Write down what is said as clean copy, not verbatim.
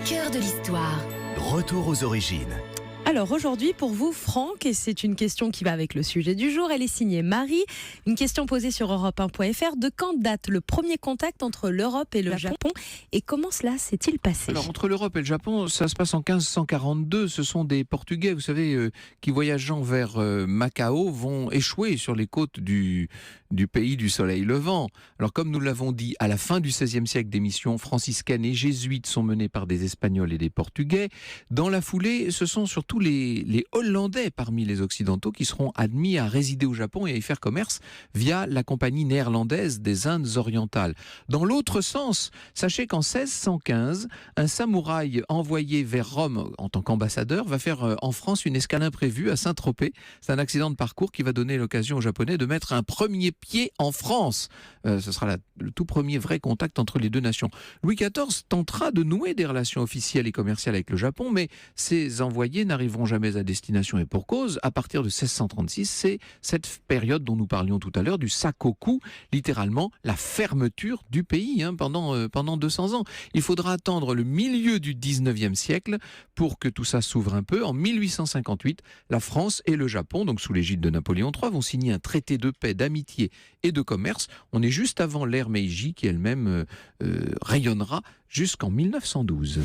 cœur de l'histoire. Retour aux origines. Alors aujourd'hui pour vous Franck, et c'est une question qui va avec le sujet du jour, elle est signée Marie, une question posée sur Europe1.fr. De quand date le premier contact entre l'Europe et le Japon et comment cela s'est-il passé? Alors, entre l'Europe et le Japon, ça se passe en 1542. Ce sont des Portugais, vous savez, qui voyageant vers Macao vont échouer sur les côtes du pays du soleil levant. Alors, comme nous l'avons dit, à la fin du XVIe siècle, des missions franciscaines et jésuites sont menées par des Espagnols et des Portugais. Dans la foulée, ce sont surtout les Hollandais parmi les Occidentaux qui seront admis à résider au Japon et à y faire commerce via la compagnie néerlandaise des Indes orientales. Dans l'autre sens, sachez qu'en 1615, un samouraï envoyé vers Rome en tant qu'ambassadeur va faire en France une escale imprévue à Saint-Tropez. C'est un accident de parcours qui va donner l'occasion aux Japonais de mettre un premier pied en France. Ce sera le tout premier vrai contact entre les deux nations. Louis XIV tentera de nouer des relations officielles et commerciales avec le Japon, mais ses envoyés n'arriveront jamais à destination, et pour cause. À partir de 1636, c'est cette période dont nous parlions tout à l'heure du sakoku, littéralement la fermeture du pays pendant 200 ans. Il faudra attendre le milieu du 19e siècle pour que tout ça s'ouvre un peu. En 1858, la France et le Japon, donc sous l'égide de Napoléon III, vont signer un traité de paix, d'amitié et de commerce. On est juste avant l'ère Meiji qui elle-même rayonnera jusqu'en 1912.